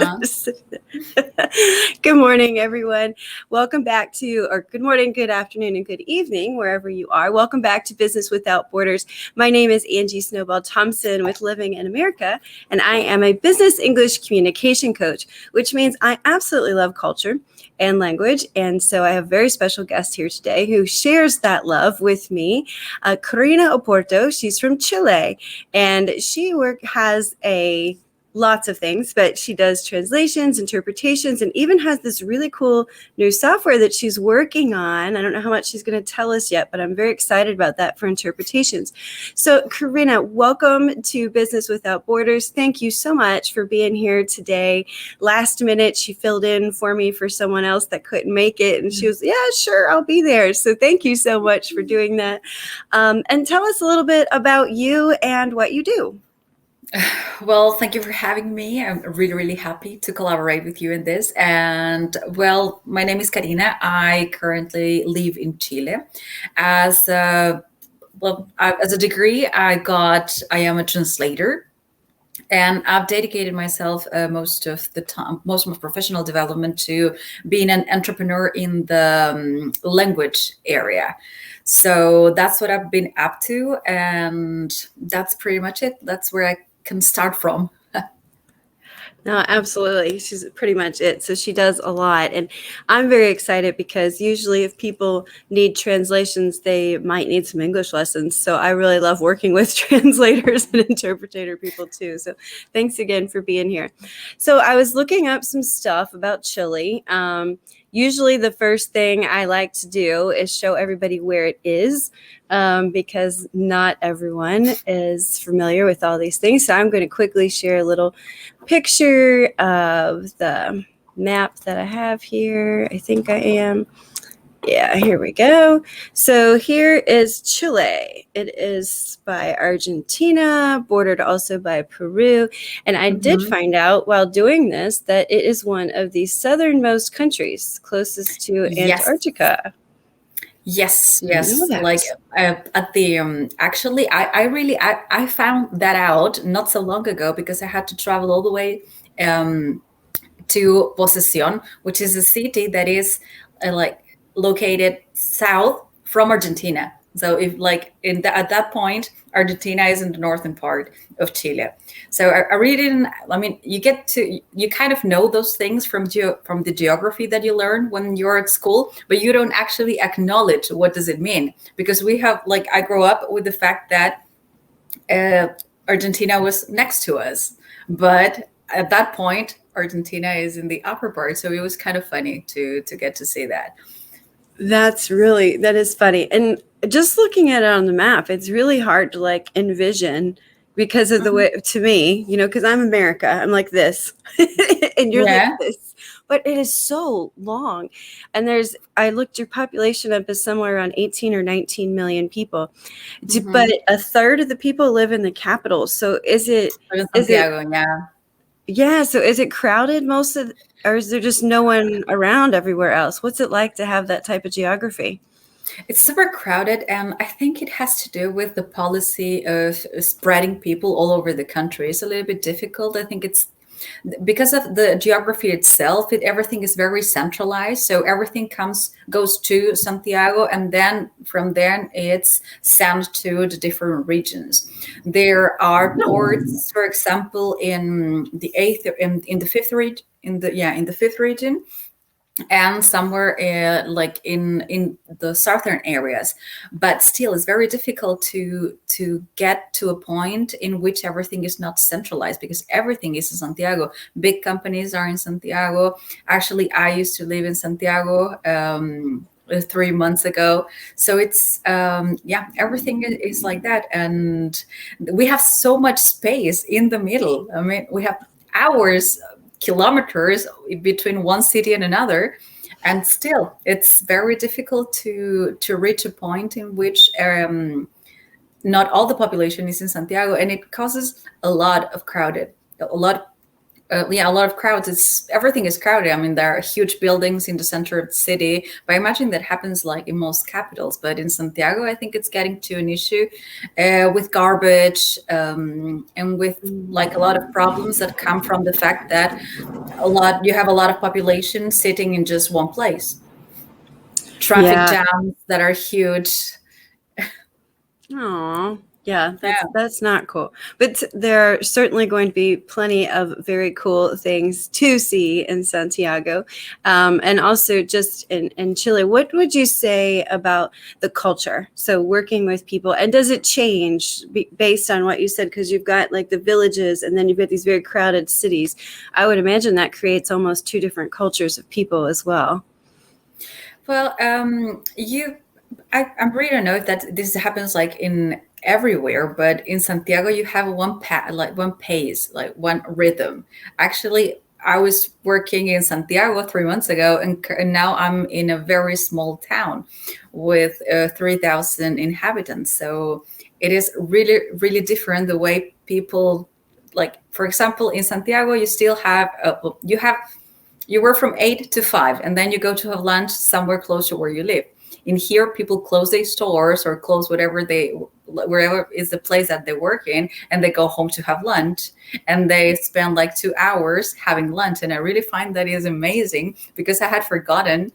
Karina. Good morning, everyone. Welcome back to, or good morning, good afternoon, and good evening, wherever you are. Welcome back to Business Without Borders. My name is Angie Snowball Thompson with Living in America, and I am a business English communication coach, which means I absolutely love culture and language. And so I have a very special guest here today who shares that love with me, Karina Oporto. She's from Chile, and she has lots of things, but she does translations, interpretations, and even has this really cool new software that she's working on. I don't know how much she's going to tell us yet, but I'm very excited about that for interpretations. So, Karina, welcome to Business Without Borders. Thank you so much for being here today. Last minute, she filled in for me for someone else that couldn't make it, and she was, yeah, sure, I'll be there. So thank you so much for doing that. And tell us a little bit about you and what you do. Well, thank you for having me. I'm really, really happy to collaborate with you in this. And well, my name is Karina. I currently live in Chile. As as a degree, I am a translator. And I've dedicated myself most of the time, most of my professional development to being an entrepreneur in the language area. So that's what I've been up to. And that's pretty much it. That's where I can start from. No, absolutely. She's pretty much it. So she does a lot. And I'm very excited because usually if people need translations, they might need some English lessons. So I really love working with translators and interpreter people too. So thanks again for being here. So I was looking up some stuff about Chile. Usually the first thing I like to do is show everybody where it is, because not everyone is familiar with all these things. So I'm going to quickly share a little picture of the map that I have here. I think I am. Yeah, here we go. So here is Chile. It is by Argentina, bordered also by Peru. And I did find out while doing this that it is one of the southernmost countries closest to Antarctica. Yes. Like at the actually, I found that out not so long ago because I had to travel all the way to Posesión, which is a city that is like located south from Argentina. So if like at that point, Argentina is in the northern part of Chile. So I really didn't. I mean, you kind of know those things from the geography that you learn when you're at school, but you don't actually acknowledge what does it mean, because we have like I grew up with the fact that Argentina was next to us, but at that point, Argentina is in the upper part. So it was kind of funny to get to see that. That is funny. And just looking at it on the map, it's really hard to like envision because of the way, to me, because I'm America, I'm like this and you're like this, but it is so long. And I looked your population up as somewhere around 18 or 19 million people, but a third of the people live in the capital. So Santiago, yeah. So is it crowded or is there just no one around everywhere else? What's it like to have that type of geography? It's super crowded, and I think it has to do with the policy of spreading people all over the country. It's a little bit difficult. I think it's because of the geography itself. Everything is very centralized, so everything goes to Santiago, and then from there it's sent to the different regions. There are ports, for example, in the fifth region, in the fifth region, and somewhere like in the southern areas, but still it's very difficult to get to a point in which everything is not centralized, because everything is in Santiago. Big companies are in Santiago. Actually, I used to live in Santiago 3 months ago. So it's everything is like that, and we have so much space in the middle. I mean, we have kilometers between one city and another, and still it's very difficult to reach a point in which not all the population is in Santiago, and it causes a lot yeah, a lot of crowds. It's everything is crowded. I mean, there are huge buildings in the center of the city. But I imagine that happens like in most capitals. But in Santiago, I think it's getting to an issue with garbage and with like a lot of problems that come from the fact that you have a lot of population sitting in just one place. Traffic Yeah. jams that are huge. Oh, yeah, Yeah. that's not cool. But there are certainly going to be plenty of very cool things to see in Santiago. And also just in Chile. What would you say about the culture? So working with people, and does it change based on what you said? Because you've got like the villages and then you've got these very crowded cities. I would imagine that creates almost two different cultures of people as well. Well, I'm really don't know if that this happens like in everywhere, but in Santiago you have like one pace, like one rhythm. Actually, I was working in Santiago 3 months ago, and now I'm in a very small town with 3,000 inhabitants. So it is really different the way people like. For example, in Santiago, you still have you work from 8 to 5, and then you go to have lunch somewhere close to where you live. In here, people close their stores or close wherever is the place that they work in, and they go home to have lunch, and they spend like 2 hours having lunch. And I really find that is amazing because I had forgotten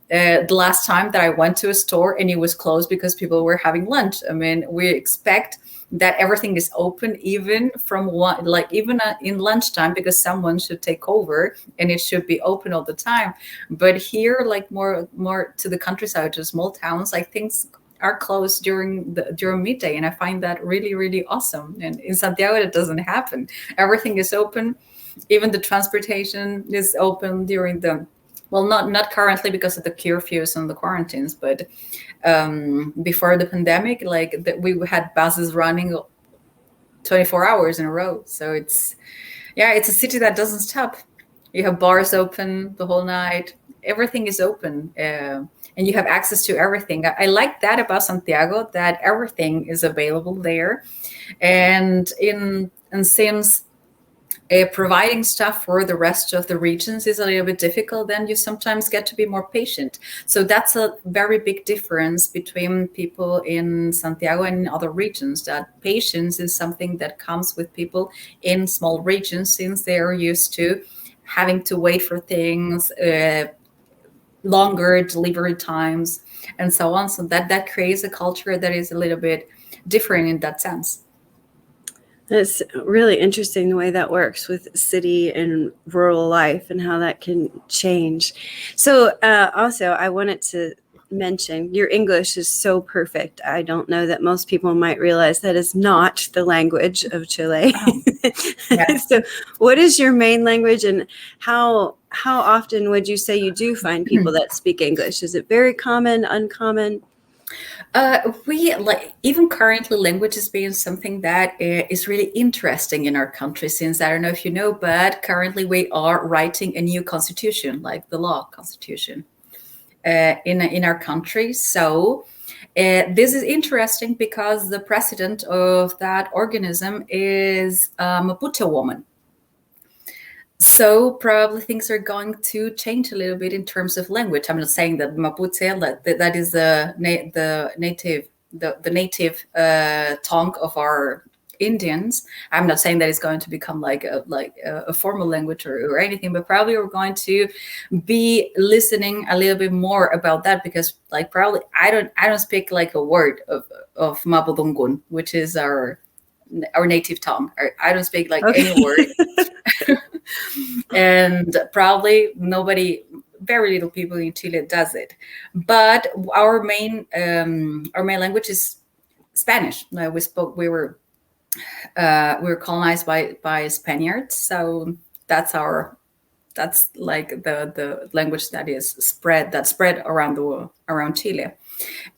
the last time that I went to a store and it was closed because people were having lunch. I mean, we expect that everything is open even from one, like even in lunchtime, because someone should take over and it should be open all the time. But here, like more to the countryside, to small towns, like things are closed during midday, and I find that really awesome. And in Santiago it doesn't happen. Everything is open. Even the transportation is open during the, well, not currently because of the curfews and the quarantines, but before the pandemic, like we had buses running 24 hours in a row. So it's a city that doesn't stop. You have bars open the whole night. Everything is open, and you have access to everything. I like that about Santiago, that everything is available there, and since providing stuff for the rest of the regions is a little bit difficult, then you sometimes get to be more patient. So that's a very big difference between people in Santiago and in other regions, that patience is something that comes with people in small regions, since they're used to having to wait for things, longer delivery times, and so on. So that creates a culture that is a little bit different in that sense. It's really interesting the way that works with city and rural life and how that can change. So also, I wanted to mention your English is so perfect. I don't know that most people might realize that is not the language of Chile. Oh, yes. So what is your main language, and how often would you say you do find people that speak English? Is it very common, uncommon? We like, even currently, language is being something that is really interesting in our country, since I don't know if you know, but currently we are writing a new constitution, like the law constitution, in our country. So this is interesting because the president of that organism is a Mapuche woman. So probably things are going to change a little bit in terms of language. I'm not saying that Mapuche, that is the native tongue of our Indians. I'm not saying that it's going to become like a formal language or anything, but probably we're going to be listening a little bit more about that, because like probably I don't speak like a word of Mapudungun, which is our native tongue. I don't speak like any word. And probably very little people in Chile does it. But our main language is Spanish. We were colonized by Spaniards, so that's like the language that spread around Chile.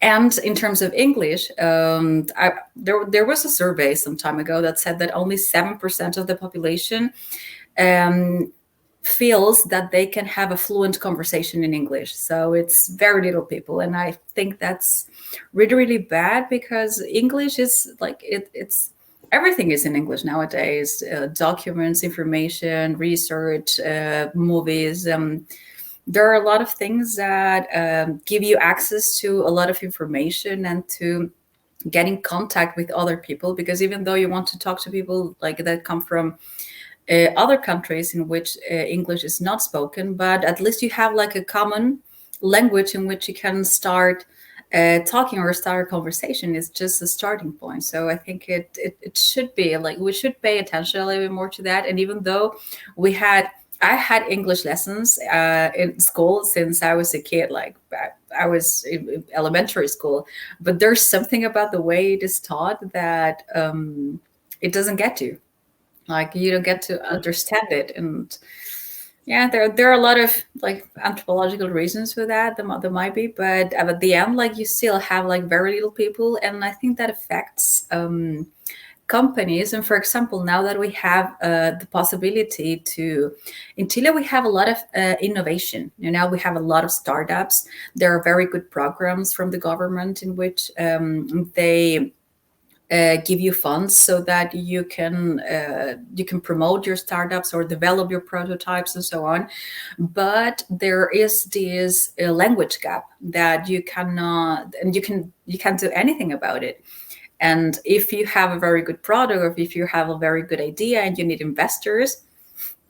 And in terms of English, there was a survey some time ago that said that only 7% of the population feels that they can have a fluent conversation in English. So it's very little people, and I think that's really bad, because English is like it's everything is in English nowadays. Documents, information, research, movies. There are a lot of things that give you access to a lot of information and to get in contact with other people. Because even though you want to talk to people like that come from other countries in which English is not spoken, but at least you have like a common language in which you can start talking or start a conversation. Is just a starting point. So I think it should be like we should pay attention a little bit more to that. And even though I had English lessons in school since I was a kid, like I was in elementary school, but there's something about the way it is taught that it doesn't get you. Like you don't get to understand it. And yeah, there are a lot of like anthropological reasons for that. There might be, but at the end, like you still have like very little people, and I think that affects companies. And for example, now that we have the possibility to, in Chile, we have a lot of innovation. You know, we have a lot of startups. There are very good programs from the government in which they give you funds so that you can promote your startups or develop your prototypes and so on. But there is this language gap that you cannot, and you can't do anything about it. And if you have a very good product, or if you have a very good idea and you need investors,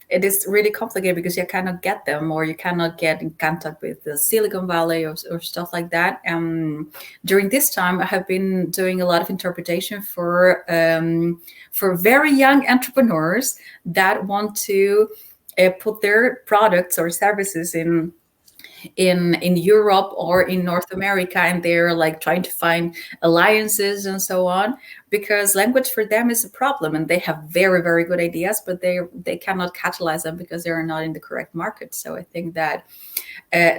it is really complicated because you cannot get them, or you cannot get in contact with the Silicon Valley or stuff like that. During this time, I have been doing a lot of interpretation for very young entrepreneurs that want to put their products or services in Europe or in North America, and they're like trying to find alliances and so on, because language for them is a problem, and they have very, very good ideas, but they cannot catalyze them because they are not in the correct market. So I think that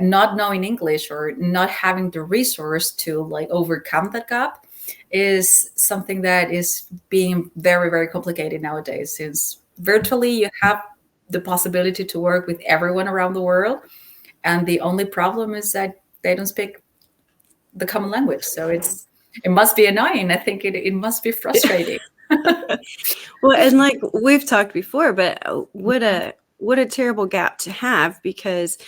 not knowing English or not having the resource to like overcome that gap is something that is being very, very complicated nowadays, since virtually you have the possibility to work with everyone around the world. And the only problem is that they don't speak the common language. So it must be annoying. I think it must be frustrating. Well, and like we've talked before, but what a terrible gap to have, because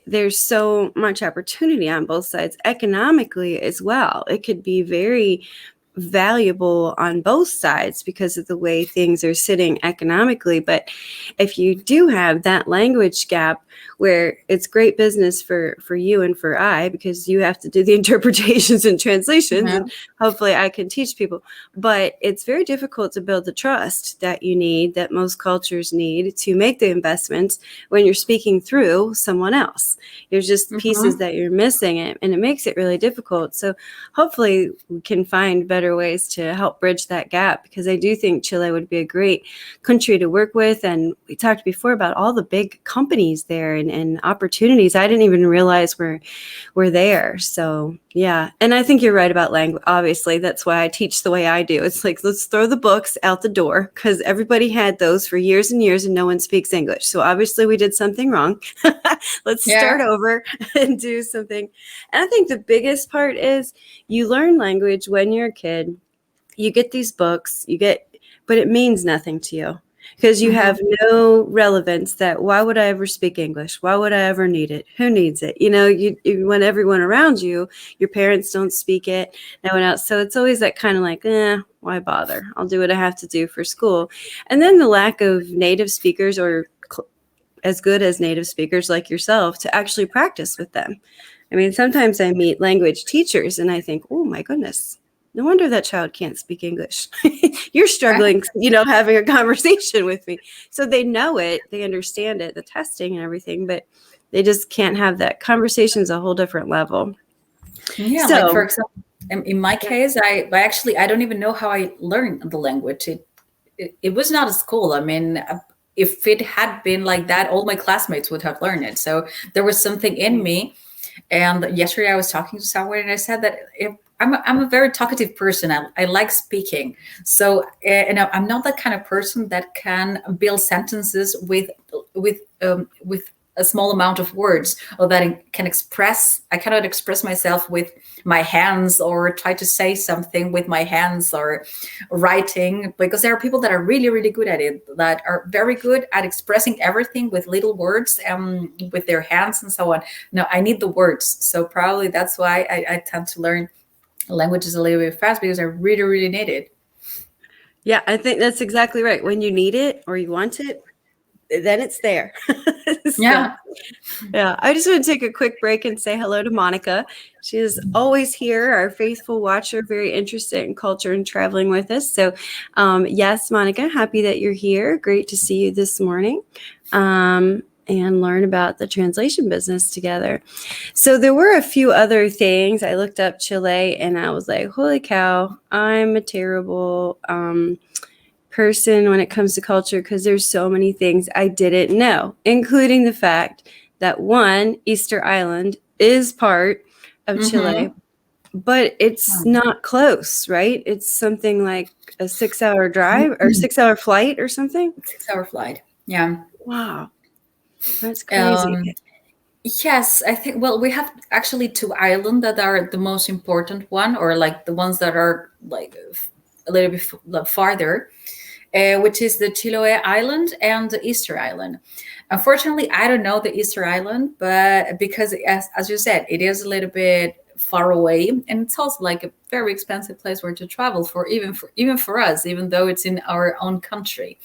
there's so much opportunity on both sides economically as well. It could be very valuable on both sides because of the way things are sitting economically. But if you do have that language gap, where it's great business for you and for I, because you have to do the interpretations and translations, and hopefully I can teach people, but it's very difficult to build the trust that you need, that most cultures need to make the investments when you're speaking through someone else. There's just pieces that you're missing, and it makes it really difficult. So hopefully we can find better ways to help bridge that gap, because I do think Chile would be a great country to work with. And we talked before about all the big companies there and opportunities I didn't even realize were there. So yeah. And I think you're right about language. Obviously, that's why I teach the way I do. It's like, let's throw the books out the door, because everybody had those for years and years and no one speaks English. So obviously we did something wrong. Let's start over and do something. And I think the biggest part is you learn language when you're a kid. You get these books, but it means nothing to you, because you have no relevance. That why would I ever speak English? Why would I ever need it? Who needs it? You know, you when everyone around you, your parents don't speak it, no one else. So it's always that kind of like, why bother? I'll do what I have to do for school. And then the lack of native speakers, or as good as native speakers like yourself, to actually practice with them. I mean, sometimes I meet language teachers and I think, oh my goodness, no wonder that child can't speak English. You're struggling, having a conversation with me. So they know it, they understand it, the testing and everything, but they just can't have that. Conversation's a whole different level. Yeah, so, like for example, in my case, I don't even know how I learned the language. It was not a school. I mean, if it had been like that, all my classmates would have learned it. So there was something in me. And yesterday I was talking to someone and I said that I'm a very talkative person. I like speaking. So, and I'm not that kind of person that can build sentences with a small amount of words, or that I cannot express myself with my hands, or try to say something with my hands, or writing, because there are people that are really, really good at it, that are very good at expressing everything with little words, with their hands and so on. No, I need the words. So probably that's why I tend to learn languages a little bit fast, because I really, really need it. Yeah, I think that's exactly right. When you need it or you want it, then it's there. So, Yeah. yeah, I just want to take a quick break and say hello to Monica. She is always here, our faithful watcher, very interested in culture and traveling with us. So, yes, Monica, happy that you're here. Great to see you this morning. And learn about the translation business together. So there were a few other things. I looked up Chile and I was like, holy cow, I'm a terrible person when it comes to culture, because there's so many things I didn't know, including the fact that one, Easter Island is part of Chile, but it's not close, right? It's something like a 6-hour drive or 6-hour flight or something. 6-hour flight. Yeah. Wow. That's crazy. Yes, I think, well, we have actually two islands that are the most important one, or like the ones that are like a little bit farther, which is the Chiloé Island and the Easter Island. Unfortunately, I don't know the Easter Island, but because, as you said, it is a little bit far away, and it's also like a very expensive place where to travel for, even for us, even though it's in our own country.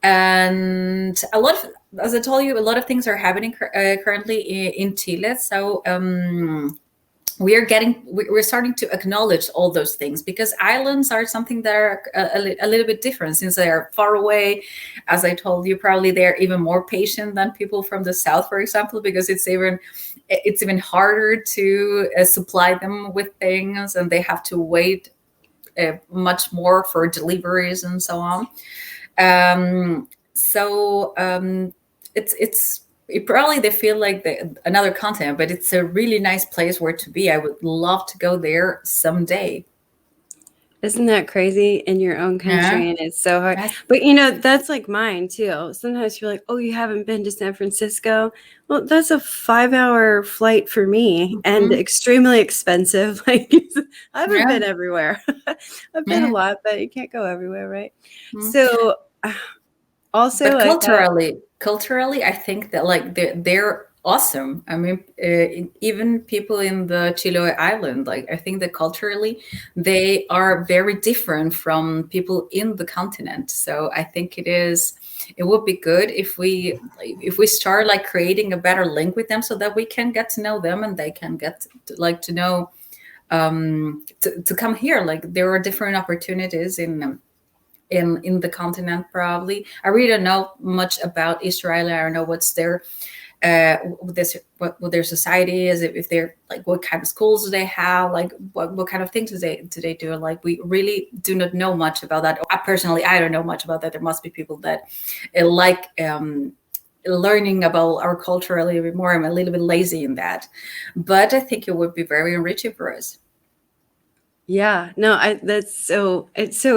And a lot of, as I told you, a lot of things are happening currently in Chile. So we're starting to acknowledge all those things, because islands are something that are a little bit different, since they are far away. As I told you, probably they're even more patient than people from the south, for example, because it's even harder to supply them with things, and they have to wait much more for deliveries and so on. It's probably they feel like another continent, but it's a really nice place where to be. I would love to go there someday. Isn't that crazy, in your own country? Yeah. And it's so hard. That's, But that's like mine too. Sometimes you're like, oh, you haven't been to San Francisco? Well, that's a 5-hour flight for me, and extremely expensive. Like, I haven't yeah, been everywhere. I've been a yeah. lot, but you can't go everywhere, right? Mhm. So also, But I thought, culturally, I think that like they're awesome. I mean, even people in the Chiloé Island, like I think that culturally they are very different from people in the continent. So I think it would be good if we start like creating a better link with them, so that we can get to know them, and they can get to know, to come here. Like there are different opportunities in the continent. Probably I really don't know much about Israel. I don't know what's their what their society is, if they're like, what kind of schools do they have, like what kind of things do they do. Like we really do not know much about that. I don't know much about that. There must be people that like learning about our culture a little bit more. I'm a little bit lazy in that, but I think it would be very enriching for us. yeah, no, it's so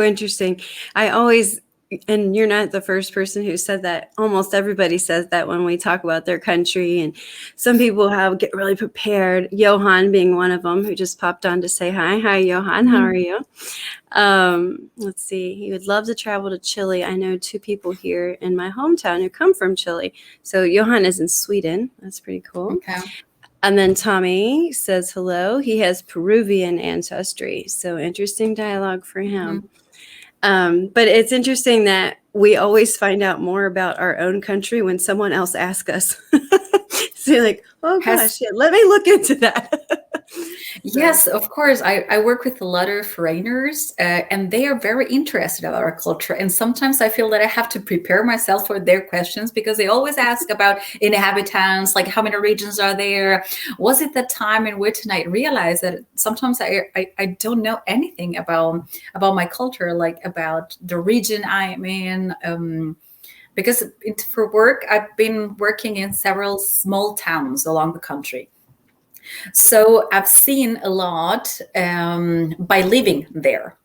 interesting. I always, and you're not the first person who said that. Almost everybody says that when we talk about their country, and some people get really prepared. Johan being one of them, who just popped on to say hi. Hi, Johan, how are you? Let's see. He would love to travel to Chile. I know 2 people here in my hometown who come from Chile. So Johan is in Sweden. That's pretty cool. Okay. And then Tommy says hello. He has Peruvian ancestry. So interesting dialogue for him. But it's interesting that we always find out more about our own country when someone else asks us. So you're like, oh gosh, yeah, let me look into that. Yes, of course. I work with a lot of foreigners, and they are very interested about our culture. And sometimes I feel that I have to prepare myself for their questions, because they always ask about inhabitants, like how many regions are there? Was it the time in which? And I realize that sometimes I don't know anything about my culture, like about the region I'm in. Because for work, I've been working in several small towns along the country. So I've seen a lot by living there.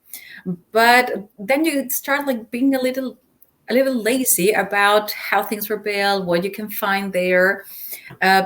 But then you start like being a little a little lazy about how things were built, what you can find there,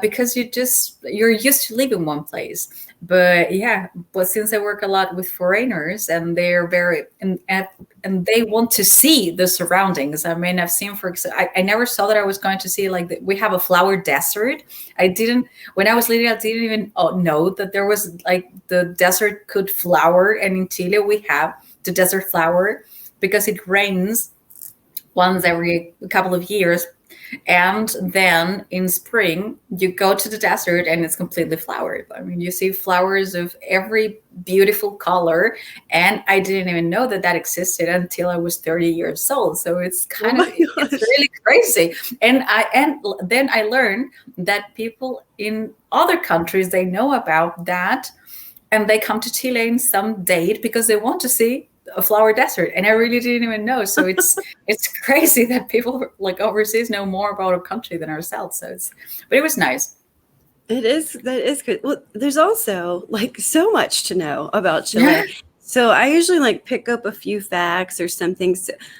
because you're used to living one place. But yeah, but since I work a lot with foreigners, and they're very and they want to see the surroundings. I mean, I've seen, for example, I never saw that I was going to see, like, we have a flower desert. I didn't When I was little, I didn't even know that there was, like, the desert could flower. And in Chile we have the desert flower because it rains once every couple of years. And then in spring, you go to the desert and it's completely flowered. I mean, you see flowers of every beautiful color. And I didn't even know that that existed until I was 30 years old. So it's Oh kind of, my it's gosh. really crazy. And then I learned that people in other countries, they know about that, and they come to Chile in some date because they want to see a flower desert. And I really didn't even know. So it's crazy that people, like, overseas know more about a country than ourselves. But it was nice. It is, that is good. Well, there's also like so much to know about Yeah. Chile. So I usually like pick up a few facts or something,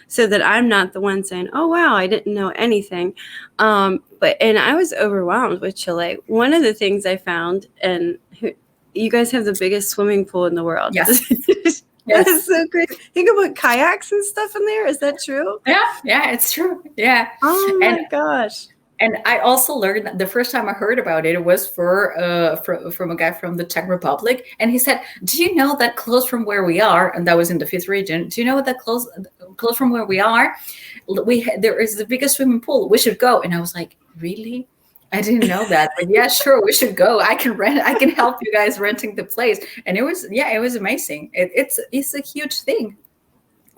so that I'm not the one saying, "Oh wow, I didn't know anything." And I was overwhelmed with Chile. One of the things I found, and you guys have the biggest swimming pool in the world. Yes. That is Yes. so crazy. Think about kayaks and stuff in there. Is that true? Yeah. Yeah. It's true. Yeah. Oh And my gosh. And I also learned that the first time I heard about it, it was from a guy from the Czech Republic, and he said, "Do you know that close from where we are?" And that was in the fifth region. "Do you know that close from where we are, there is the biggest swimming pool. We should go." And I was like, "Really? I didn't know that." But yeah, sure, we should go. I can rent. I can help you guys renting the place. And it was amazing. It's a huge thing.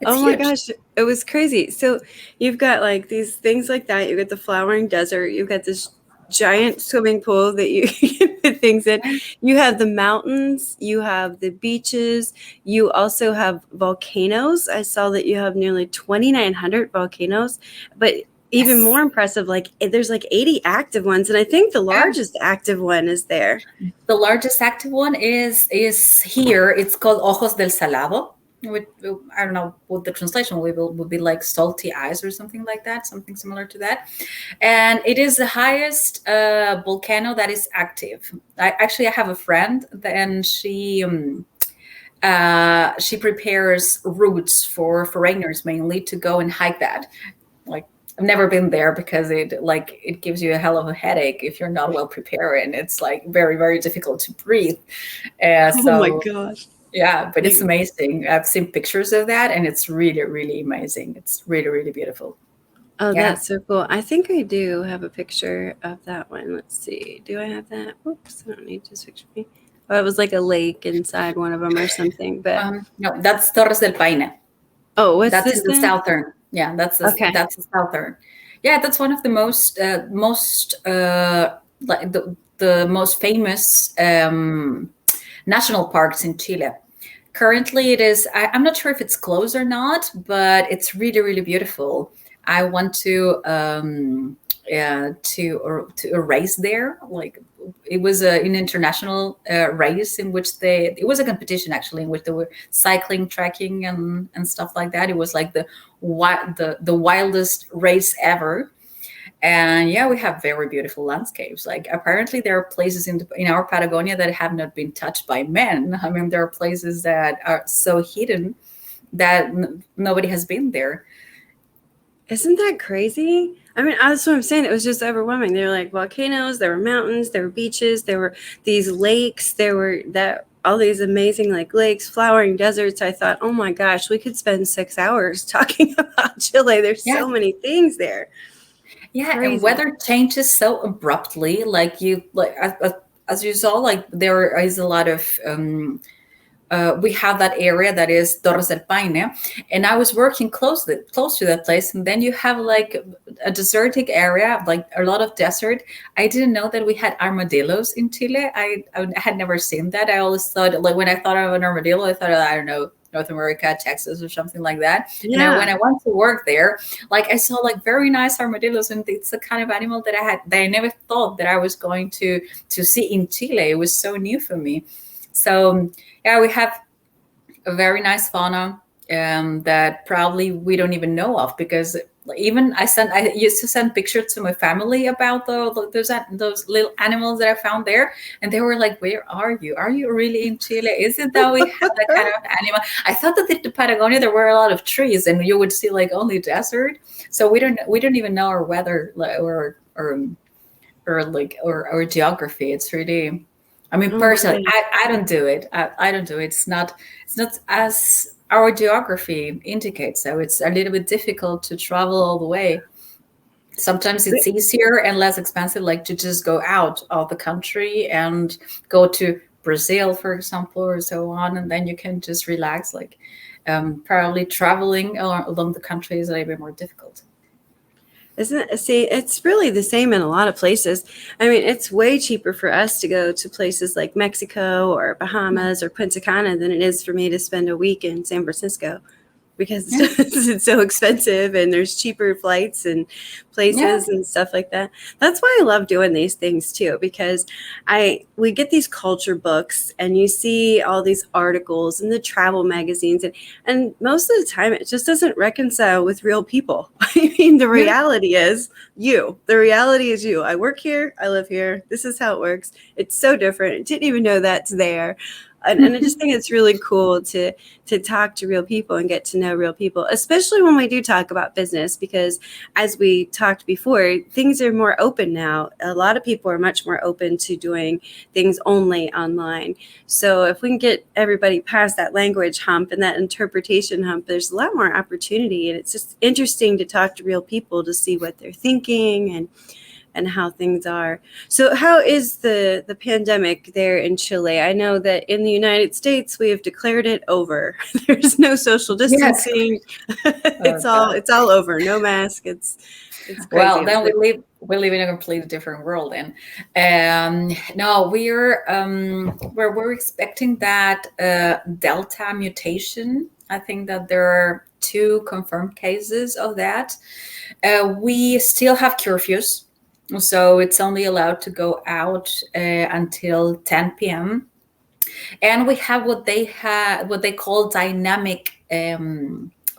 It's Oh my huge. gosh, it was crazy. So you've got like these things like that. You got the flowering desert. You've got this giant swimming pool that you can put things in. You have the mountains. You have the beaches. You also have volcanoes. I saw that you have nearly 2,900 volcanoes. But even Yes. more impressive, like there's like 80 active ones, and I think the Yeah. largest active one is there. The largest active one is here. It's called Ojos del Salado. I don't know what the translation would be, like salty eyes or something like that, something similar to that. And it is the highest volcano that is active. I have a friend, and she prepares routes for foreigners mainly to go and hike that. Like, I've never been there because it gives you a hell of a headache if you're not well prepared, and it's like very, very difficult to breathe. Oh my So gosh. yeah, but it's You, amazing. I've seen pictures of that, and it's really, really amazing. It's really, really beautiful. Oh, Yeah. that's so cool. I think I do have a picture of that one. Let's see. Do I have that? Oops, I don't need this picture of me. Oh, it was like a lake inside one of them or something. But No, that's Torres del Paine. oh, what's That's in this the then? southern. Yeah, Okay. that's the southern. Yeah, that's one of the most like the most famous national parks in Chile. Currently, it is. I'm not sure if it's closed or not, but it's really, really beautiful. I want to to a race there. Like, it was an international race in which it was a competition, actually, in which they were cycling, trekking, and stuff like that. It was like the wildest race ever. And yeah, we have very beautiful landscapes. Like, apparently there are places in our Patagonia that have not been touched by men. I mean, there are places that are so hidden that nobody has been there. Isn't that crazy? I mean, that's what I'm saying. It was just overwhelming. There were like volcanoes, there were mountains, there were beaches, there were these lakes, there were that all these amazing like lakes, flowering deserts. I thought, oh my gosh, we could spend 6 hours talking about Chile. There's Yeah. so many things there. Yeah, and Crazy. weather changes so abruptly. Like, as you saw, like, there is a lot of we have that area that is Torres del Paine, and I was working close to that place. And then you have like a desertic area, like a lot of desert. I didn't know that we had armadillos in Chile. I had never seen that. I always thought, like, when I thought of an armadillo, I thought, I don't know, North America, Texas, or something like that. And when Yeah. I went to work there, like, I saw like very nice armadillos, and it's the kind of animal that I never thought that I was going to see in Chile. It was so new for me. So yeah, we have a very nice fauna that probably we don't even know of, because even I used to send pictures to my family about those little animals that I found there, and they were like, "Where are you? Are you really in Chile? Is it that we have that kind of animal?" I thought that in the Patagonia there were a lot of trees, and you would see like only desert. So we don't even know our weather, like, or geography. It's really, I mean, Oh personally, my. I don't do it. I don't do it. It's not as our geography indicates. So it's a little bit difficult to travel all the way. Sometimes it's easier and less expensive, like to just go out of the country and go to Brazil, for example, or so on, and then you can just relax. Like, probably traveling along the country is a little bit more difficult. Isn't it? See, it's really the same in a lot of places. I mean, it's way cheaper for us to go to places like Mexico or Bahamas or Punta Cana than it is for me to spend a week in San Francisco, because Yeah, it's so expensive and there's cheaper flights and yeah, places and stuff like that. That's why I love doing these things too, because we get these culture books and you see all these articles in the travel magazines, and most of the time it just doesn't reconcile with real people. I mean, the yeah. reality is you. The reality is you. I work here, I live here. This is how it works. It's so different. I didn't even know that's there. And I just think it's really cool to talk to real people and get to know real people, especially when we do talk about business, because as we talked before, things are more open now. A lot of people are much more open to doing things only online. So if we can get everybody past that language hump and that interpretation hump, there's a lot more opportunity. And it's just interesting to talk to real people to see what they're thinking and how things are. So how is the pandemic there in Chile? I know that in the United States we have declared it over. There's no social Yes. distancing. Oh God. It's all over. No mask. It's Well, crazy. then we live in a completely different world. And no, we're expecting that Delta mutation. I think that there are two confirmed cases of that. We still have curfews, so it's only allowed to go out until 10 p.m. And we have what they call dynamic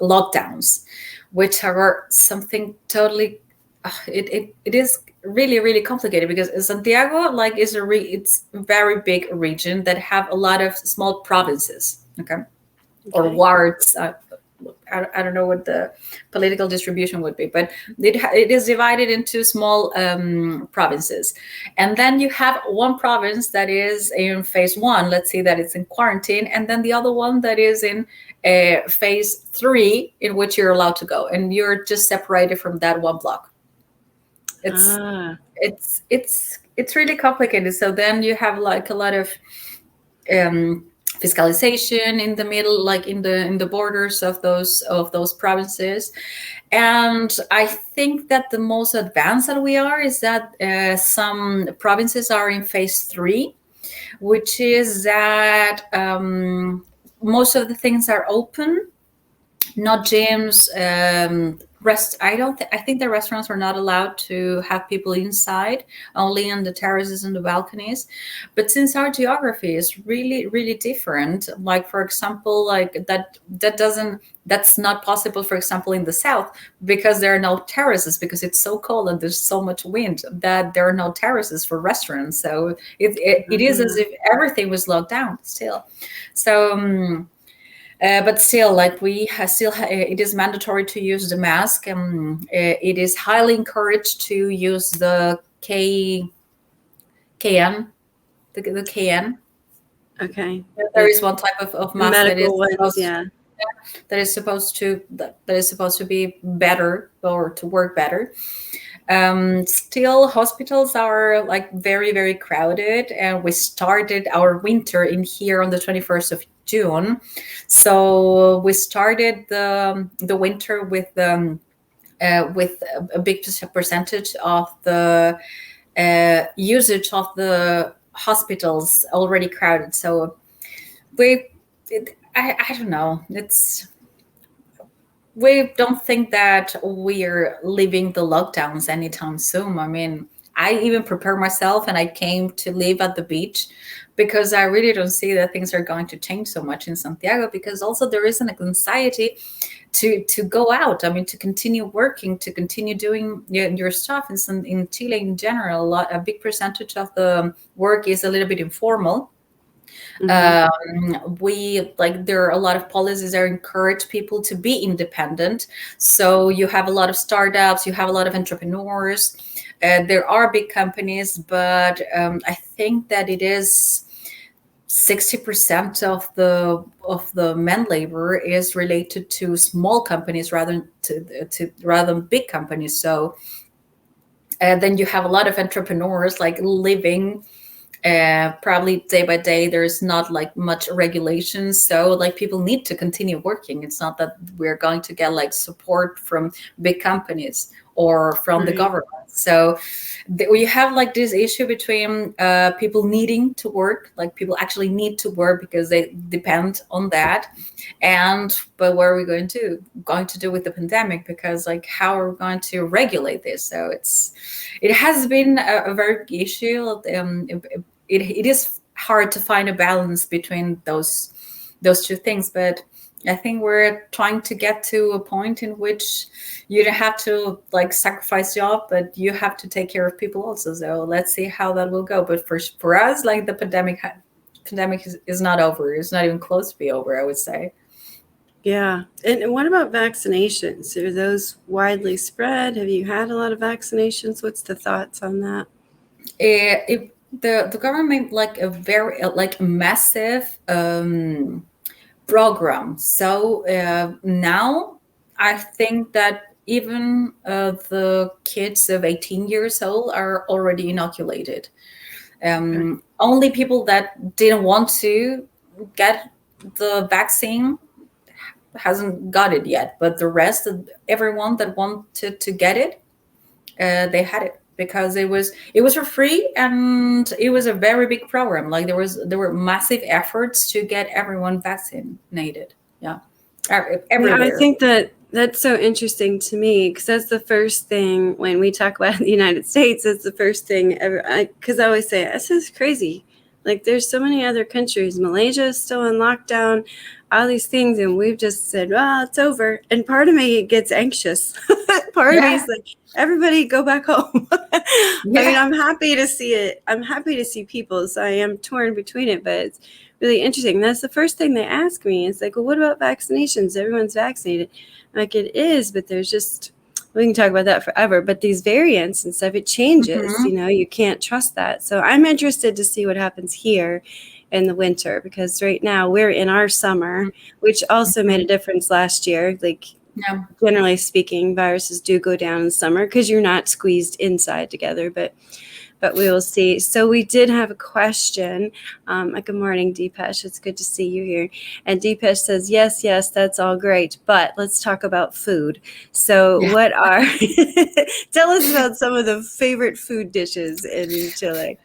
lockdowns, which are something totally. It is really really complicated, because Santiago like it's a very big region that have a lot of small provinces. Okay, or Okay. wards. I don't know what the political distribution would be, but it is divided into small provinces. And then you have one province that is in phase one, let's say that it's in quarantine, and then the other one that is in phase three, in which you're allowed to go. And you're just separated from that one block. It's Ah, it's really complicated. So then you have like a lot of fiscalization in the middle, like in the borders of those provinces. And I think that the most advanced that we are is that some provinces are in phase three, which is that most of the things are open, not gyms. I think the restaurants are not allowed to have people inside, only on the terraces and the balconies. But since our geography is really really different, like for example, like that's not possible, for example, in the south, because there are no terraces, because it's so cold and there's so much wind that there are no terraces for restaurants. So it is as if everything was locked down still. So but still, like it is mandatory to use the mask. It is highly encouraged to use the KN, the KN. okay. There The is one type of mask medical ones, yeah. that is supposed to be better, or to work better. Still, hospitals are like very very crowded, and we started our winter in here on the 21st of June. So we started the winter with a big percentage of the usage of the hospitals already crowded. So I don't know. We don't think that we're leaving the lockdowns anytime soon. I mean, I even prepared myself and I came to live at the beach because I really don't see that things are going to change so much in Santiago, because also there is an anxiety to go out. I mean, to continue working, to continue doing your stuff. In Chile in general, a big percentage of the work is a little bit informal. Mhm. We like there are a lot of policies that encourage people to be independent. So you have a lot of startups, you have a lot of entrepreneurs. There are big companies, but I think that it is 60% of the men labor is related to small companies rather than big companies. So then you have a lot of entrepreneurs like living probably day by day. There's not like much regulations, so like people need to continue working. It's not that we're going to get like support from big companies or from the Right. government. So we have like this issue between people needing to work, like people actually need to work because they depend on that. And but what are we going to do with the pandemic? Because like how are we going to regulate this? So it has been a very big issue. It is hard to find a balance between those two things, but I think we're trying to get to a point in which you don't have to like sacrifice job, but you have to take care of people also. So let's see how that will go. But for us, like the pandemic is not over. It's not even close to be over, I would say. Yeah. And what about vaccinations? Are those widely spread? Have you had a lot of vaccinations? What's the thoughts on that? The government like a very like massive program. So now I think that even the kids of 18 years old are already inoculated. Okay. Only people that didn't want to get the vaccine hasn't got it yet, but the rest of everyone that wanted to get it, they had it because it was for free, and it was a very big program. Like there were massive efforts to get everyone vaccinated. Yeah, Yeah, I everywhere. think that that's so interesting to me because that's the first thing when we talk about the United States. It's the first thing ever. Because I always say this is crazy. Like there's so many other countries. Malaysia is still in lockdown, all these things, and we've just said, "Well, it's over." And part of me gets anxious. Part of me Yeah, is like, "Everybody, go back home." I mean, yeah. I'm happy to see it. I'm happy to see people. So I am torn between it, but it's really interesting. That's the first thing they ask me. It's like, well, what about vaccinations? Everyone's vaccinated. I'm like, it is, but there's just, we can talk about that forever. But these variants and stuff, it changes. Hmm. You can't trust that. So I'm interested to see what happens here in the winter because right now we're in our summer, which also made a difference last year. Like, Yeah. generally speaking, viruses do go down in summer because you're not squeezed inside together. But we will see. So we did have a question. Good morning, Deepesh. It's good to see you here. And Deepesh says, yes, yes, that's all great, but let's talk about food. So Yeah. what are, tell us about some of the favorite food dishes in Chile.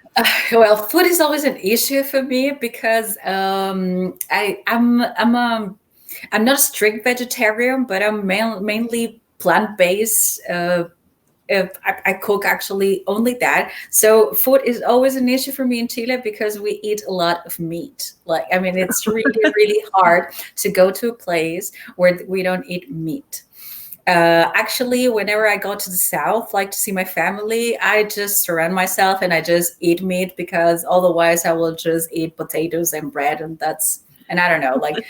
Well, food is always an issue for me because I'm not a strict vegetarian, but I'm mainly plant based. If I cook actually only that. So food is always an issue for me in Chile because we eat a lot of meat. Like, I mean, it's really, really hard to go to a place where we don't eat meat. Actually, whenever I go to the south, like to see my family, I just surround myself and I just eat meat because otherwise I will just eat potatoes and bread, and I don't know, like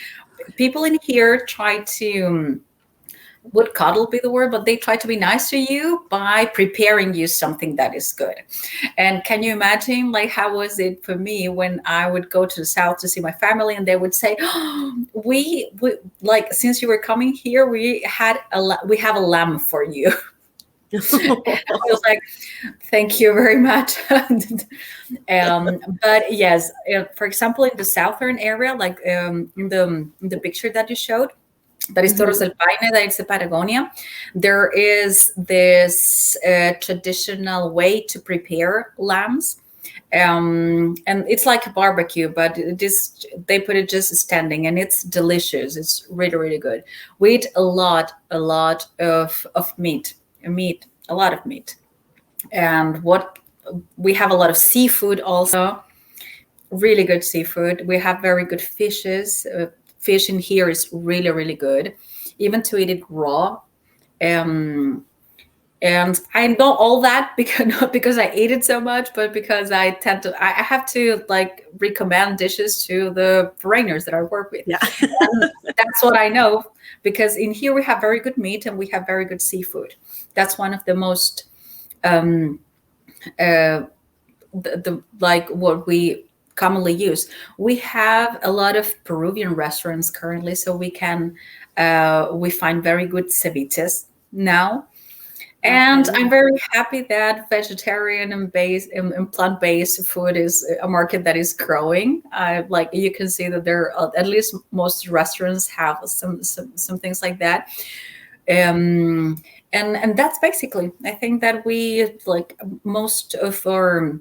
people in here try to would coddle be the word, but they try to be nice to you by preparing you something that is good. And can you imagine, like, how was it for me when I would go to the south to see my family, and they would say, oh, we like since you were coming here, we have a lamb for you. I was like, thank you very much. But yes, for example, in the southern area, like in the picture that you showed, that is Toros Mhm. del Paine, that is the Patagonia. There is this traditional way to prepare lambs. And it's like a barbecue, but they put it just standing, and it's delicious. It's really, really good. We eat a lot of meat, a lot of meat. And what we have a lot of seafood also, really good seafood. We have very good fishes. Fish in here is really, really good, even to eat it raw. Um, and I know all that because not because I eat it so much, but because I have to like recommend dishes to the foreigners that I work with. Yeah. And that's what I know, because in here we have very good meat and we have very good seafood. That's one of the most um, uh, the like what we commonly use. We have a lot of Peruvian restaurants currently, so we find very good ceviches now. And Okay. I'm very happy that vegetarian and plant-based food is a market that is growing. Like you can see that there are, at least most restaurants have some things like that. Um, and that's basically, I think that we like most of our,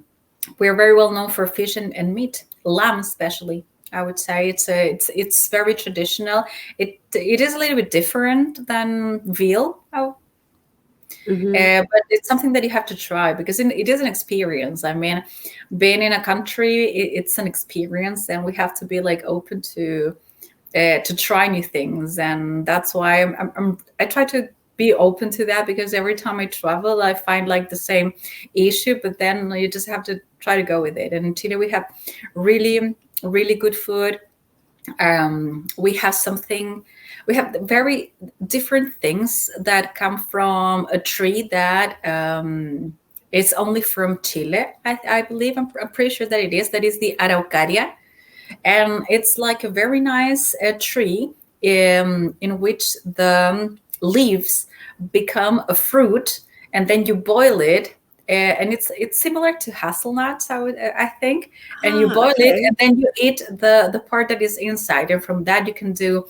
we're very well known for fish and meat, lamb especially. I would say it's very traditional. It is a little bit different than veal. Hmm. But it's something that you have to try because it is an experience. I mean, being in a country, it's an experience, and we have to be like open to try new things, and that's why I try to be open to that, because every time I travel, I find like the same issue, but then you just have to try to go with it. And in Chile, we have really, really good food. We have very different things that come from a tree that is only from Chile, I believe. I'm pretty sure that it is. That is the Araucaria. And it's like a very nice tree in which the leaves become a fruit, and then you boil it. And it's similar to hazelnuts, I think. And you Ah, boil it, okay. and then you eat the part that is inside. And from that, you can do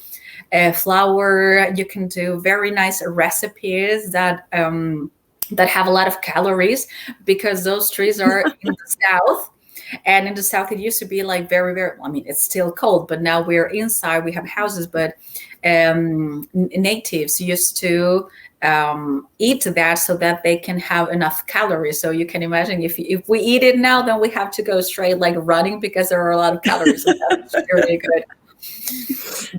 flour. You can do very nice recipes that have a lot of calories, because those trees are in the south. And in the south, it used to be like very, very, I mean, it's still cold, but now we're inside, we have houses, but natives used to eat that so that they can have enough calories. So you can imagine, if we eat it now, then we have to go straight like running, because there are a lot of calories in that. It's really good.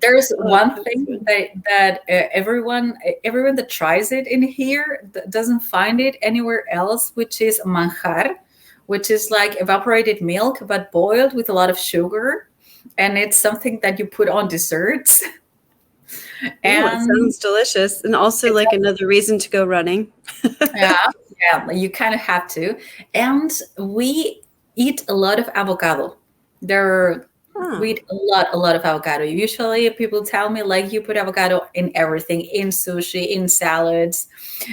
There's Oh, that one sounds thing good. that everyone that tries it in here doesn't find it anywhere else, which is manjar, which is like evaporated milk but boiled with a lot of sugar, and it's something that you put on desserts. Oh, it And sounds delicious, and also it's like another reason to go running. yeah, yeah, you kind of have to. And we eat a lot of avocado. There, we Oh, eat a lot of avocado. Usually, people tell me like you put avocado in everything, in sushi, in salads,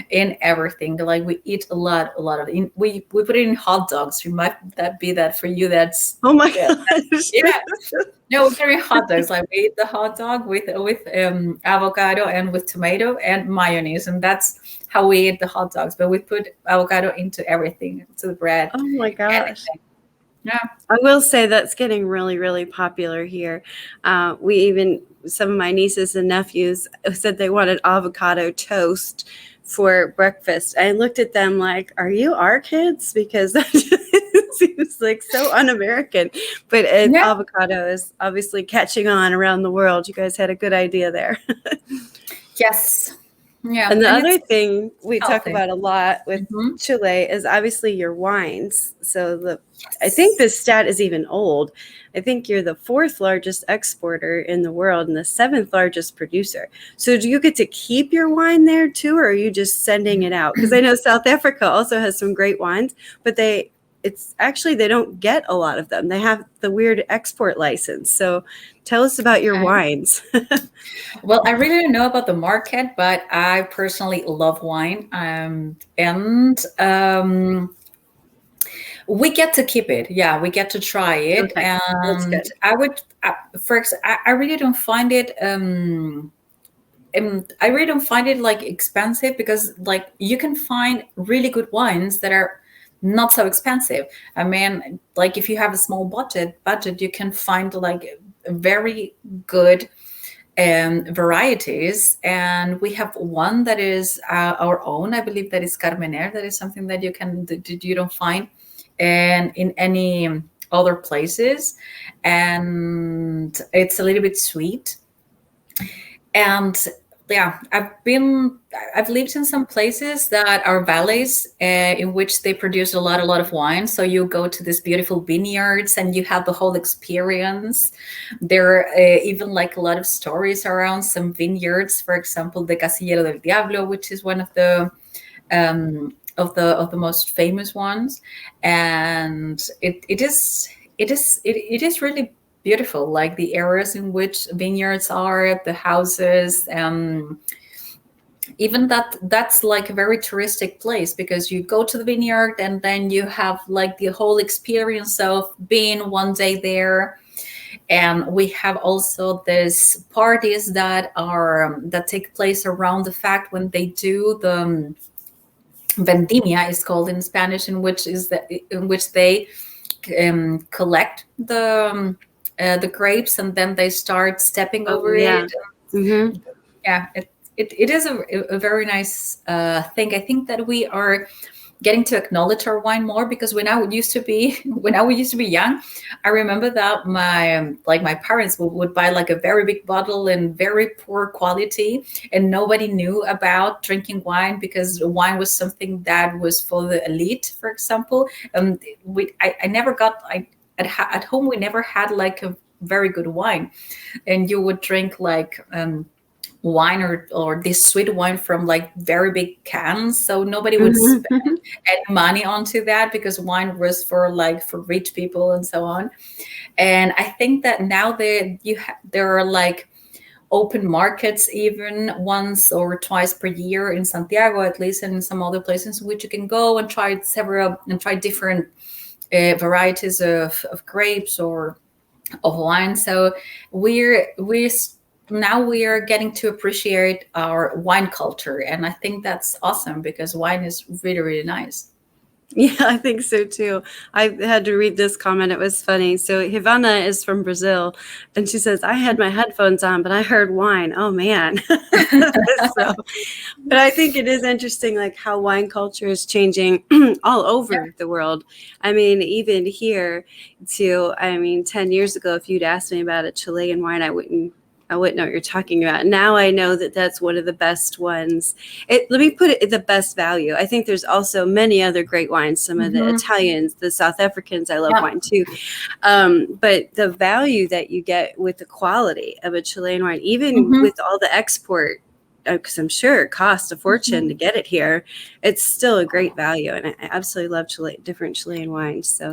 in everything. They're like, we eat a lot of. We put it in hot dogs. You might that be that for you. oh my Yeah, gosh. yeah. No, we're doing hot dogs. Like we eat the hot dog with avocado and with tomato and mayonnaise, and that's how we eat the hot dogs. But we put avocado into everything, into the bread, Oh my gosh. anything. Yeah. I will say that's getting really, really popular here. We even, some of my nieces and nephews said they wanted avocado toast for breakfast. I looked at them like, are you our kids? Because that just seems like so un-American. But Yeah. avocado is obviously catching on around the world. You guys had a good idea there. Yes. Yeah, And the and other it's thing we talk healthy. about a lot with Hmm. Chile is obviously your wines. So I think Yes. this stat is even old. I think you're the fourth largest exporter in the world and the seventh largest producer. So do you get to keep your wine there too, or are you just sending it out? Because I know South Africa also has some great wines, but it's actually they don't get a lot of them. They have the weird export license. So tell us about your Okay. wines. Well, I really don't know about the market, but I personally love wine. And we get to keep it. Yeah, we get to try it. Okay, that's And good. first, I really don't find it. I really don't find it like expensive, because like you can find really good wines that are not so expensive. I mean, like if you have a small budget, you can find like very good varieties. And we have one that is our own. I believe that is Carmener. That is something that you don't find and in any other places, and it's a little bit sweet. And yeah, I've lived in some places that are valleys, in which they produce a lot of wine. So you go to these beautiful vineyards and you have the whole experience. There are even like a lot of stories around some vineyards. For example, the Casillero del Diablo, which is one of the most famous ones, and it is really beautiful, like the areas in which vineyards are, the houses. Even that's like a very touristic place, because you go to the vineyard and then you have like the whole experience of being one day there. And we have also these parties that take place around the fact when they do the vendimia is called in Spanish, in which they collect the grapes, and then they start stepping Oh over yeah. it. Mm-hmm. Yeah, it is a very nice thing. I think that we are getting to acknowledge our wine more, because when I used to be young, I remember that my parents would buy like a very big bottle in very poor quality, and nobody knew about drinking wine, because wine was something that was for the elite, for example. I never got at home we never had like a very good wine, and you would drink like wine or this sweet wine from like very big cans, so nobody would spend Mm-hmm. any money onto that, because wine was for rich people and so on. And I think that now there are like open markets, even once or twice per year in Santiago at least, and in some other places, which you can go and try different varieties of grapes or of wine. So we're now we are getting to appreciate our wine culture, and I think that's awesome, because wine is really really nice. Yeah, I think so too. I had to read this comment. It was funny. So Havana is from Brazil, and she says, "I had my headphones on, but I heard wine. Oh man!" So, but I think it is interesting, like how wine culture is changing all Yeah. over the world. I mean, even here, too. I mean, 10 years ago, if you'd asked me about a Chilean wine, I wouldn't know what you're talking about. Now I know that that's one of the best ones. Let me put it at the best value. I think there's also many other great wines. Some of the Mhm. Italians, the South Africans, I love Yeah. wine too. But the value that you get with the quality of a Chilean wine, even Mhm. with all the export, because I'm sure it costs a fortune to Mhm. get it here, it's still a great value. And I absolutely love different Chilean wines. So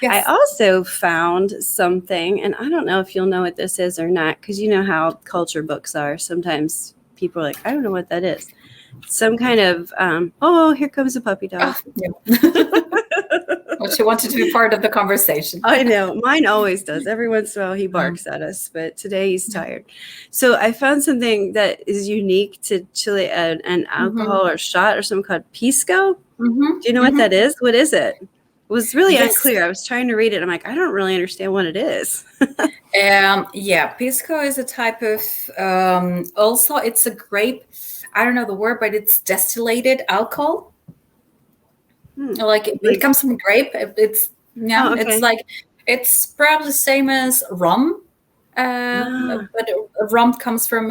I Yes. also found something, and I don't know if you'll know what this is or not, because you know how culture books are. Sometimes people are like, I don't know what that is. Some kind of, oh, here comes a puppy Oh, dog. yeah. Well, she wanted to be part of the conversation. I know. Mine always does. Every once in a while, he Um, barks at us, but today he's yeah. tired. So I found something that is unique to Chile, an Mhm. alcohol or shot or something called pisco. Mhm. Do you know what Mhm. that is? What is it? It was really Yes. unclear. I was trying to read it. I'm like, I don't really understand what it is. Yeah, pisco is a type of also it's a grape. I don't know the word, but it's destillated alcohol. Hmm. Like it Like, comes from grape. It's yeah, oh, it's okay. like it's probably the same as rum, Ah, but rum comes from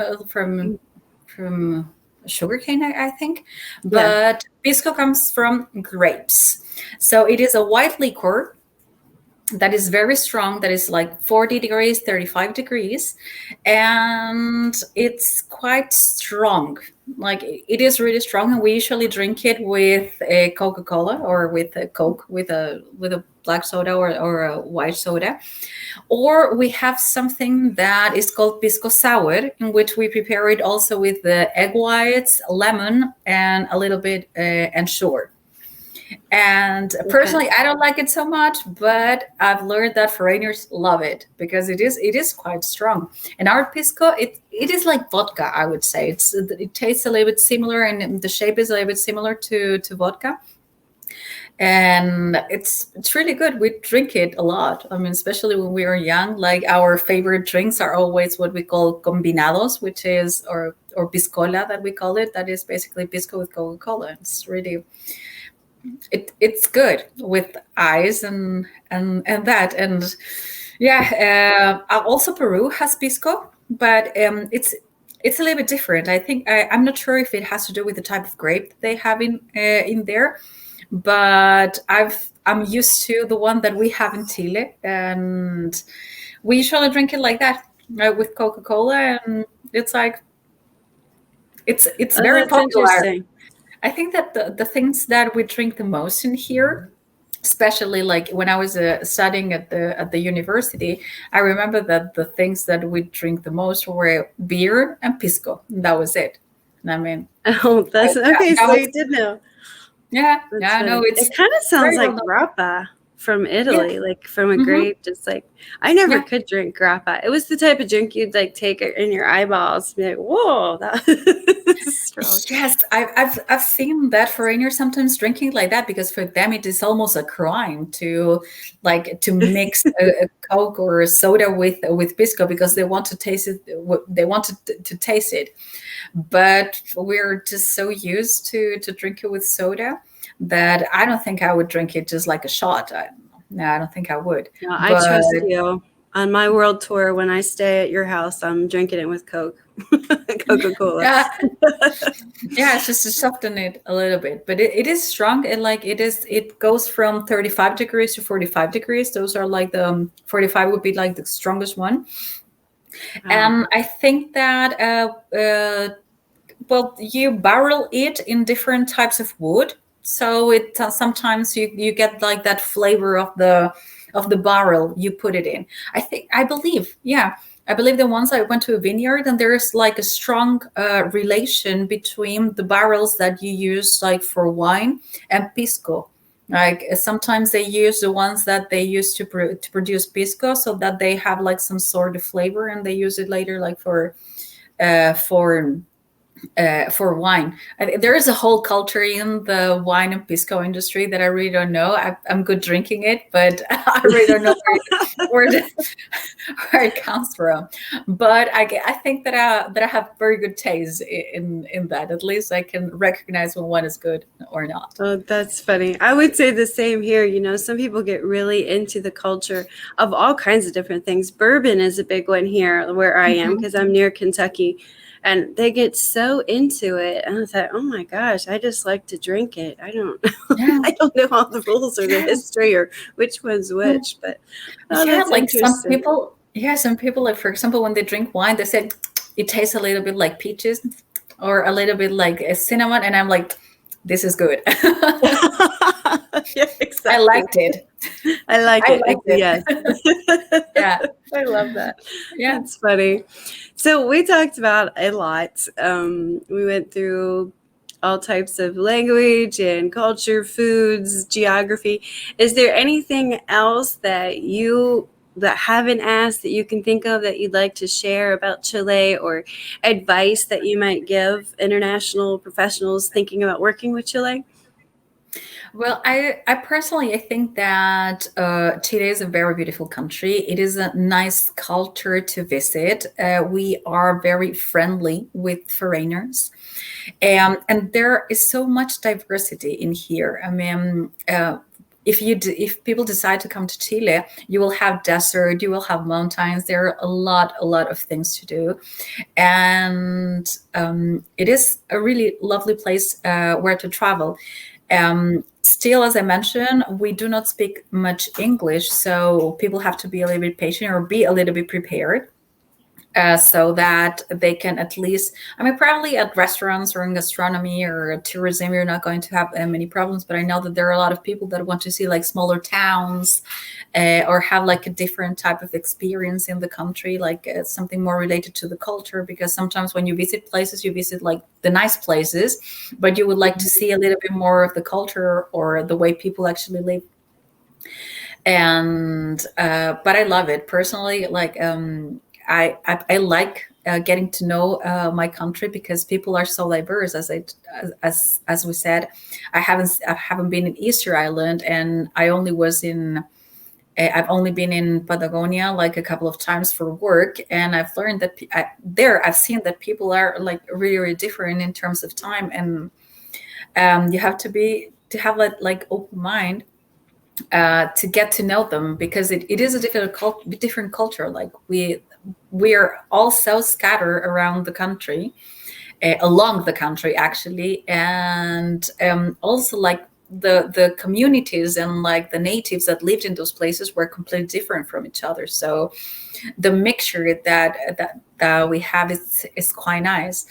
sugarcane, I think. yeah. But pisco comes from grapes, so it is a white liquor that is very strong, that is like 40 degrees, 35 degrees, and it's quite strong. Like it is really strong, and we usually drink it with a Coca-Cola or with a Coke, with a black soda or a white soda. Or we have something that is called pisco sour, in which we prepare it also with the egg whites, lemon, and a little bit and sugar. And Okay. personally, I don't like it so much, but I've learned that foreigners love it, because it is quite strong. And our pisco, it is like vodka, I would say. It tastes a little bit similar, and the shape is a little bit similar to vodka. And it's really good. We drink it a lot. I mean, especially when we were young. Like our favorite drinks are always what we call combinados, which is or piscola that we call it. That is basically pisco with Coca Cola. It's really it's good with ice and that. And yeah, also Peru has pisco, but it's a little bit different. I think I'm not sure if it has to do with the type of grape they have in there, but I'm used to the one that we have in Chile, and we usually drink it like that, with Coca-Cola, and it's like it's Oh, very that's popular. interesting. I think that the things that we drink the most in here, especially like when I was studying at the university, I remember that the things that we drink the most were beer and pisco. That was it. And I mean, Oh, that's okay. that So was you did know. yeah, That's yeah. No, funny. it's It kind of sounds very like well done. grappa from Yeah, Italy, like from a hmm grape. Just like I never yeah. could drink grappa. It was the type of drink you'd like take it in your eyeballs, be like, "Whoa, that is strong." Yes, I've seen that foreigners sometimes drinking like that, because for them it is almost a crime to like to mix a Coke or a soda with pisco, because they want to taste it. They want to taste it, but we're just so used to drink it with soda that I don't think I would drink it just like a shot. No, I don't think I would. Yeah, I But trust you. On my world tour, when I stay at your house, I'm drinking it with Coke, Coca-Cola. yeah, yeah, it's just to soften it a little bit, but it is strong, and like it goes from 35 degrees to 45 degrees. Those are like the 45 would be like the strongest one. Wow. And I think that well, you barrel it in different types of wood, so it sometimes you get like that flavor of the barrel you put it in. I believe, yeah, I believe the ones I went to a vineyard, and there is like a strong relation between the barrels that you use like for wine and pisco. Like sometimes they use the ones that they use to produce pisco, so that they have like some sort of flavor, and they use it later like uh, for for wine. There is a whole culture in the wine and pisco industry that I really don't know. I'm good drinking it, but I really don't know where, where it comes from. But I think that I have very good taste in that. At least I can recognize when one is good or not. Oh, that's funny. I would say the same here. You know, some people get really into the culture of all kinds of different things. Bourbon is a big one here where I am Mhm. because I'm near Kentucky. And they get so into it. And I thought, oh my gosh, I just like to drink it. I don't Yeah, I don't know all the rules or the yeah, history or which one's yeah. which, but oh, Yeah, that's like some interesting. people, yeah, some people, like for example, when they drink wine, they say it tastes a little bit like peaches or a little bit like a cinnamon, and I'm like, this is good. Yeah, I exactly. liked it. I like I it. liked Yes. it. Yeah, I love that. yeah. That's funny. So we talked about a lot. We went through all types of language and culture, foods, geography. Is there anything else that haven't asked that you can think of that you'd like to share about Chile, or advice that you might give international professionals thinking about working with Chile? Well, I personally I think that Chile is a very beautiful country. It is a nice culture to visit. We are very friendly with foreigners. And there is so much diversity in here. I mean, if people decide to come to Chile, you will have desert, you will have mountains. There are a lot of things to do, and it is a really lovely place where to travel. Still, as I mentioned, we do not speak much English, so people have to be a little bit patient or be a little bit prepared, so that they can at least, I mean, probably at restaurants or in gastronomy or tourism, you're not going to have many problems. But I know that there are a lot of people that want to see like smaller towns, or have like a different type of experience in the country, like something more related to the culture. Because sometimes when you visit places, you visit like the nice places, but you would like to see a little bit more of the culture or the way people actually live. And but I love it personally. Like I like getting to know my country, because people are so diverse. As we said, I haven't been in Easter Island, and I've only been in Patagonia like a couple of times for work, and I've learned that I've seen that people are like really, really different in terms of time, and you have to be to have like open mind, to get to know them, because it is a different culture. Like we are all so scattered around the country, along the country actually, and also like the communities and like the natives that lived in those places were completely different from each other. So the mixture that we have is quite nice.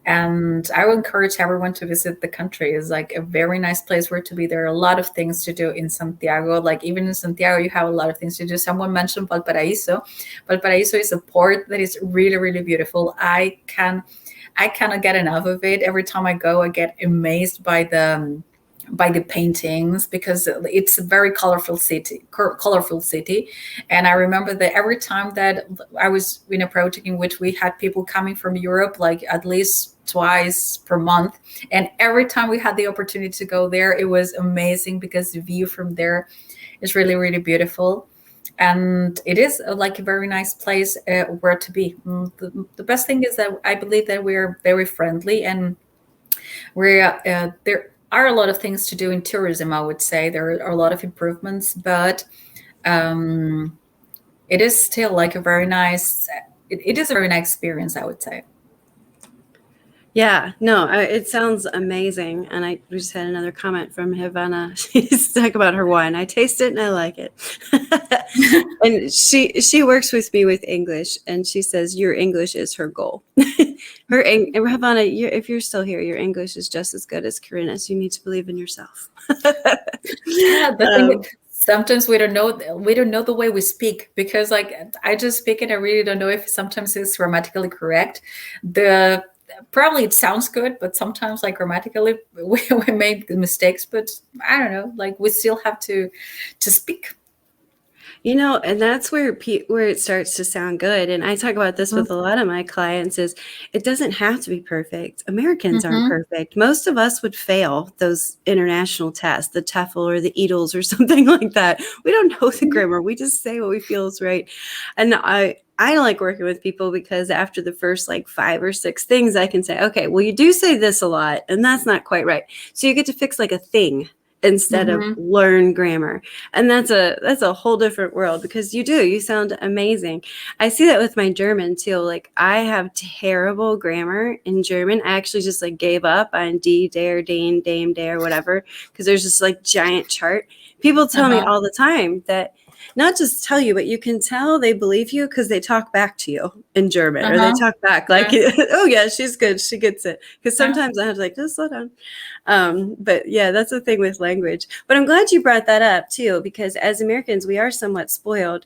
And I would encourage everyone to visit the country. It's like a very nice place where to be. There are a lot of things to do in Santiago. Like even in Santiago, you have a lot of things to do. Someone mentioned Valparaiso. Valparaiso is a port that is really, really beautiful. I cannot get enough of it. Every time I go, I get amazed by the paintings, because it's a very colorful city. And I remember that every time that I was in a project in which we had people coming from Europe, like at least twice per month, and every time we had the opportunity to go there, it was amazing, because the view from there is really, really beautiful. And it is like a very nice place where to be. The best thing is that I believe that we're very friendly, and we're there are a lot of things to do in tourism. I would say there are a lot of improvements, but um, it is still like a very nice. It is a very nice experience, I would say. Yeah, no, it sounds amazing. And we just had another comment from Havana. She's talking about her wine. I taste it and I like it. And she works with me with English, and she says your English is her goal. Havana, if you're still here, your English is just as good as Karina's. You need to believe in yourself. Yeah, the thing sometimes we don't know the way we speak, because like I just speak and I really don't know if sometimes it's grammatically correct. The Probably it sounds good, but sometimes like grammatically we make mistakes. But I don't know, like we still have to speak. And that's where it starts to sound good. And I talk about this with a lot of my clients is it doesn't have to be perfect. Americans aren't Mm-hmm. perfect. Most of us would fail those international tests, the TOEFL or the EDLs or something like that. We don't know the grammar. We just say what we feel is right. And I don't like working with people because after the first like 5 or 6 things, I can say, okay, well, you do say this a lot, and that's not quite right. So you get to fix like a thing instead of Mm-hmm. learn grammar. And that's a whole different world, because you sound amazing. I see that with my German too. Like I have terrible grammar in German. I actually just like gave up on D, dare, dane, dame, dare, whatever, because there's this like giant chart. People tell me Uh-huh. all the time that, not just tell you, but you can tell they believe you because they talk back to you in German, or they Uh-huh. talk back like, Yeah. oh yeah, she's good. She gets it. Because Yeah. sometimes I have to like, just slow down. But yeah, that's the thing with language. But I'm glad you brought that up too, because as Americans, we are somewhat spoiled,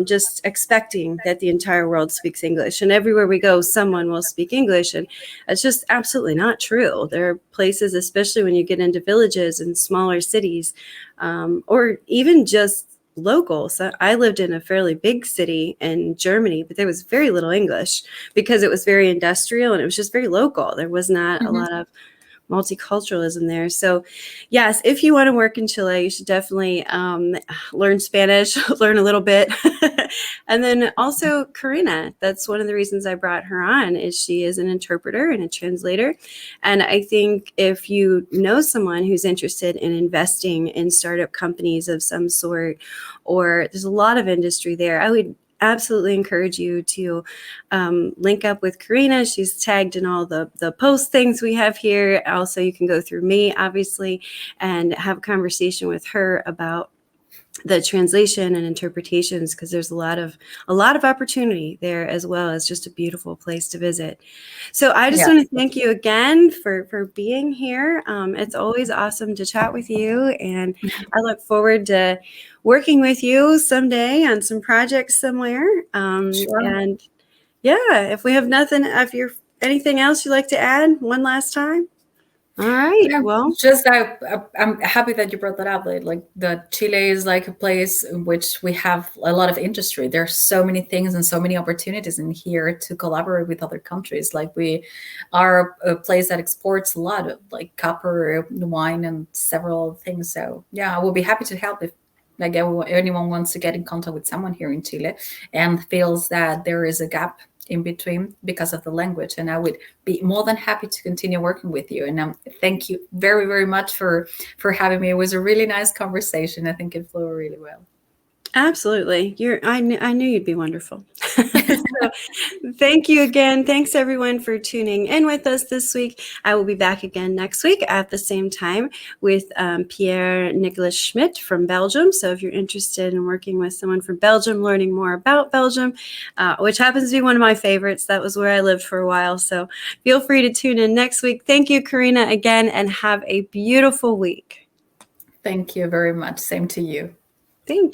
just expecting that the entire world speaks English. And everywhere we go, someone will speak English. And it's just absolutely not true. There are places, especially when you get into villages and smaller cities, or even just local. So I lived in a fairly big city in Germany, but there was very little English because it was very industrial and it was just very local. There was not a Mm-hmm. lot of multiculturalism there. So yes, if you want to work in Chile, you should definitely learn Spanish, learn a little bit. And then also Karina, that's one of the reasons I brought her on, is she is an interpreter and a translator. And I think if you know someone who's interested in investing in startup companies of some sort, or there's a lot of industry there, I would absolutely encourage you to link up with Karina. She's tagged in all the post things we have here. Also, you can go through me, obviously, and have a conversation with her about the translation and interpretations, because there's a lot of opportunity there, as well as just a beautiful place to visit. So I just Yeah. want to thank you again for being here. It's always awesome to chat with you, and I look forward to working with you someday on some projects somewhere. Sure. And yeah, if we have nothing, if you're anything else you'd like to add one last time. All right. Yeah, Well, just I'm happy that you brought that up. Like the Chile is like a place in which we have a lot of industry. There are so many things and so many opportunities in here to collaborate with other countries. Like we are a place that exports a lot of like copper, wine, and several things. So yeah, I will be happy to help if like anyone wants to get in contact with someone here in Chile and feels that there is a gap in between because of the language. And I would be more than happy to continue working with you. And thank you very, very much for having me. It was a really nice conversation. I think it flew really well. Absolutely. I knew you'd be wonderful. So, thank you again. Thanks everyone for tuning in with us this week. I will be back again next week at the same time with Pierre Nicolas Schmidt from Belgium. So if you're interested in working with someone from Belgium, learning more about Belgium, which happens to be one of my favorites. That was where I lived for a while. So feel free to tune in next week. Thank you, Karina, again, and have a beautiful week. Thank you very much. Same to you. Thank you.